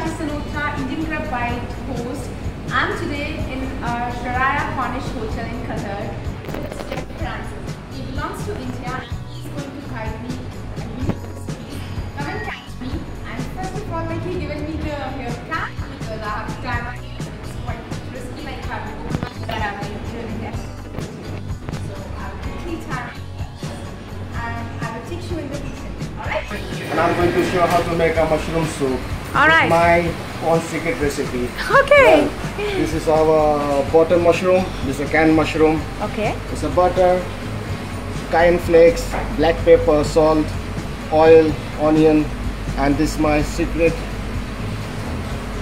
Sachi Sanotra, Indian Club Bite host. I'm today in Sharaya Cornish Hotel in Qatar with Chef Francis. He belongs to India and he's going to guide me and he come and catch me. And first of all, like he given me the hair cap because I have to tie my hair. It's quite risky, like having to go but I'm really there. So I'll quickly tie and I will teach you in the kitchen. Alright? And I'm going to show how to make a mushroom soup. Alright. My own secret recipe. Okay. Well, this is our butter mushroom. This is a canned mushroom. Okay. It's a butter, cayenne flakes, black pepper, salt, oil, onion, and this is my secret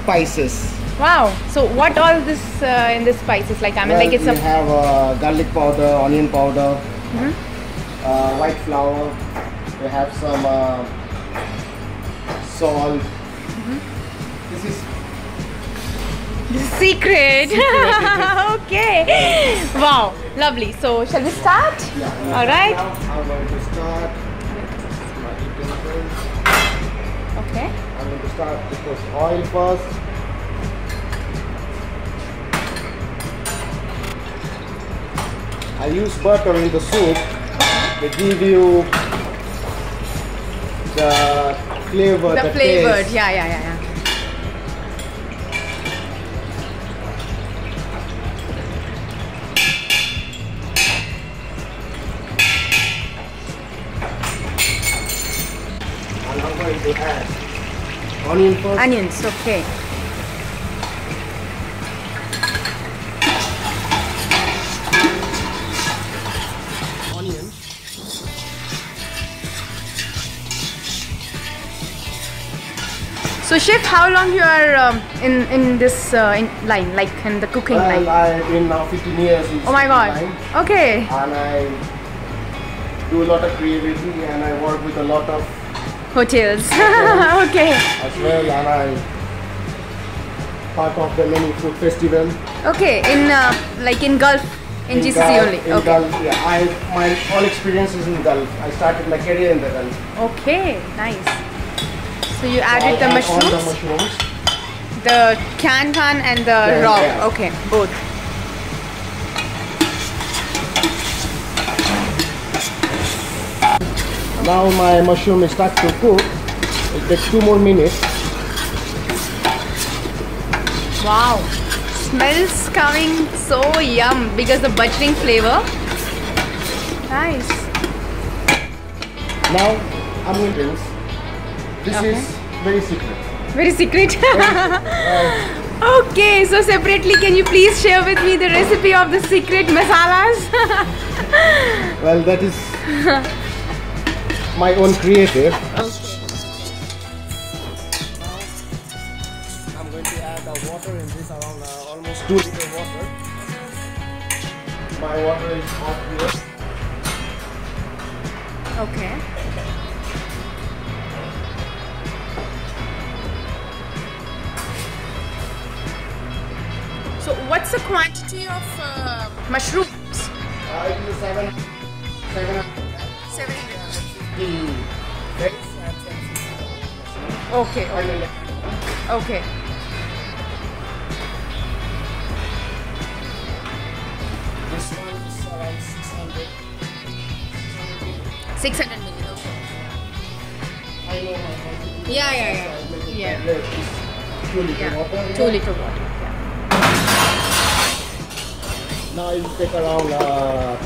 spices. Wow. So what all this in this spices? Like I mean, like it's we a have garlic powder, onion powder, white flour. We have some salt. This is secret. Okay. Wow. Lovely. So shall we start? yeah. All right. Now I'm going to start my utensils. Okay. I'm going to start with this oil first. I use butter in the soup. They give you the flavor, The flavored. taste. Yeah. And I'm going to add onion first. Onions. Okay. Onion. So chef, how long you are in this line, like in the cooking Well, line? I've been now 15 years in Oh my this God. line, Okay. and I do a lot of creativity, and I work with a lot of Hotels. Okay. as well, and I part of the many food festival. Okay. In like in Gulf, in GCC Gulf, only. in Okay. Gulf, yeah, my all experiences in Gulf. I started my career in the Gulf. Okay. Nice. So you I added the add all mushrooms, the mushrooms. the canned one and the Yeah, raw. yeah. Okay. Both. Now my mushroom is start to cook. It takes 2 more minutes. Wow. Smells coming so yum because the buttering flavor. Nice. Now I'm going to rinse. This Okay. is very secret. Very secret. Okay, so separately, can you please share with me the recipe of the secret masalas? Well, that is my own creative. I'm going to add the water in this, around almost 2 liter water. My water is hot here. Okay. So, what's the quantity of mushrooms? It is 700 700. grams. Okay. Okay. This one is around 600. 600 ml. Okay. I know my quantity. Yeah. So I make it Yeah. tablet is 2 liter Yeah. water. 2 liter water. Now it will take around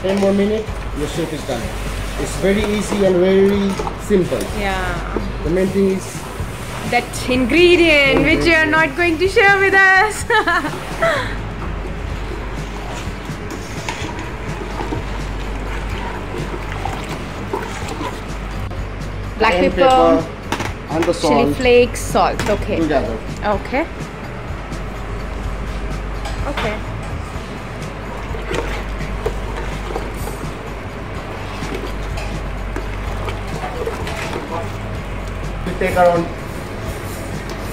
10 more minutes. Your soup is done. It's very easy and very simple. Yeah. The main thing is That ingredient which you are not going to share with us. Black cayenne pepper, and the chili salt flakes, salt. Okay. together. Okay. Okay. It will take around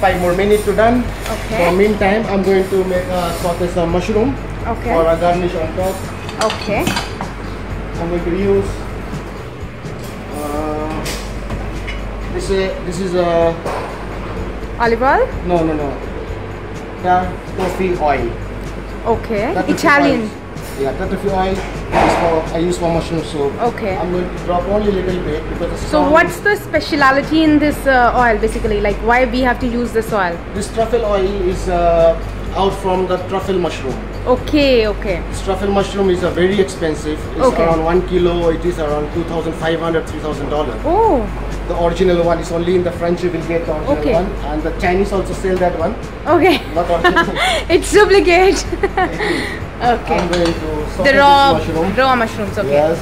5 more minutes to done. Okay. For meantime, I'm going to make saute some mushroom Okay. or a garnish on top. Okay. I'm going to use this is a Olive oil? No. Tartuffe oil. Okay. Tartuffe Italian. oil. Yeah, tartuffe oil I use for mushroom soup. Okay. I'm going to drop only a little bit because it's So strong. what's the speciality in this oil basically? Like why we have to use this oil? This truffle oil is out from the truffle mushroom. Okay. This truffle mushroom is very expensive. It's Okay. around 1 kilo. It is around $2,500, $3,000. Oh. The original one is only in the French. You will get the original Okay. one, and the Chinese also sell that one. Okay. Not original. It's duplicate. Okay. I'm going to saute The this mushroom. raw mushrooms. Okay. Yes.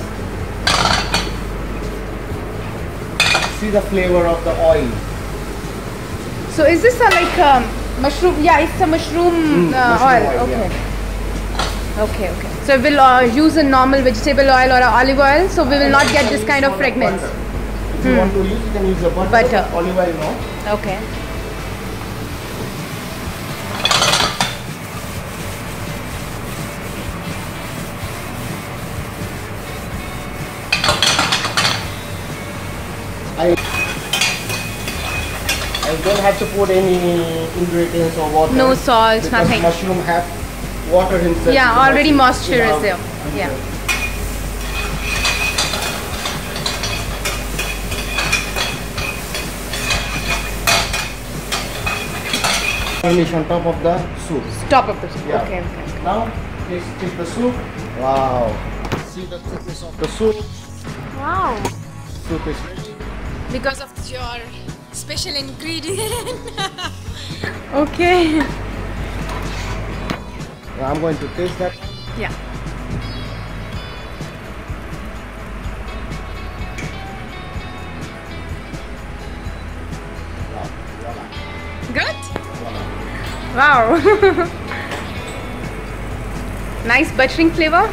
See the flavor of the oil. So is this a like mushroom? Yeah, it's a mushroom mushroom oil. oil, Okay. yeah. Okay. So we'll use a normal vegetable oil or a olive oil. So we will not get this kind of fragrance. Butter. If you want to use, you can use the butter. Butter. Olive oil, no. Okay. I don't have to put any ingredients or water. No salt, because nothing. Mushroom have water himself. Yeah, The already moisture is Yeah. there. Yeah. Garnish on top of the soup. Top of the soup. Yeah. Okay. Now, let's take the soup. Wow. See the thickness of the soup. Wow. Soup is ready. Because of your special ingredient. Okay. Now I'm going to taste that. Yeah. Good? Wow. Nice buttering flavor.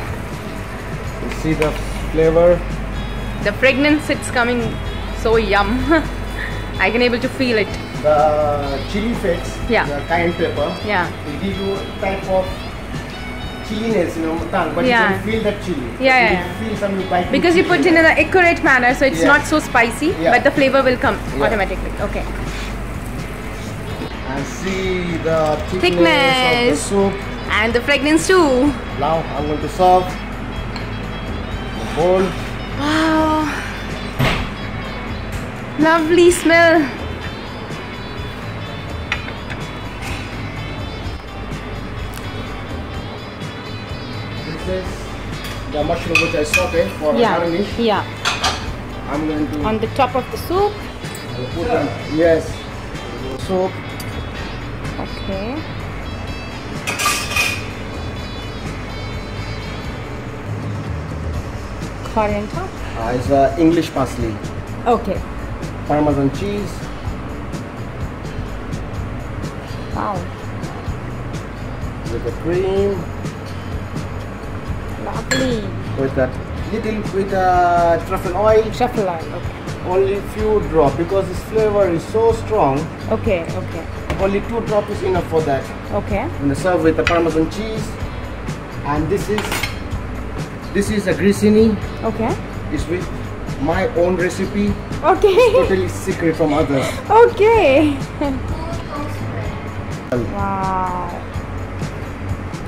You see the flavor. The fragrance, it's coming so yum. I can able to feel it. The chili flakes, Yeah. the cayenne pepper, Yeah. will give you a type of chilliness in your tongue, but Yeah. you can feel that chili. Yeah, You yeah, can feel some biting Because you put chili. in an accurate manner, so it's Yeah. not so spicy, Yeah. but the flavor will come Yeah. automatically. Okay. And see the Thickness. of the soup. And the fragrance too. Now I'm going to serve the bowl. Wow. Lovely smell. This is the mushroom which I saute for a garnish. Yeah. I'm going to On the top of the soup. put them. Yes. Soup. Okay. Coriander. It's English parsley. Okay. Parmesan cheese. Wow. With the cream. Lovely. With that truffle oil. Truffle oil. Okay. Only few drop because this flavor is so strong. Okay. Only 2 drops is enough for that. Okay. And serve with the Parmesan cheese. And this is a grissini. Okay. It's with my own recipe. Okay. Totally secret from others. Okay. Wow.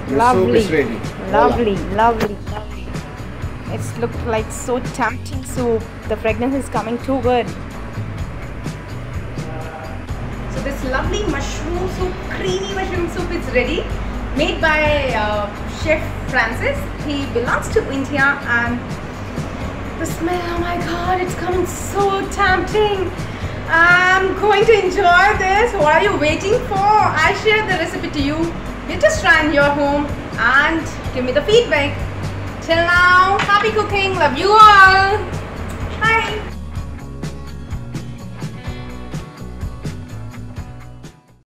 The Lovely. soup is ready. Lovely. It's looked like so tempting soup. The fragrance is coming too good. So this lovely mushroom soup, creamy mushroom soup is ready. Made by Chef Francis. He belongs to India, and the smell, oh my god, it's coming so tempting. I'm going to enjoy this. What are you waiting for? I'll share the recipe to you. You just try in your home and give me the feedback. Till now, happy cooking. Love you all.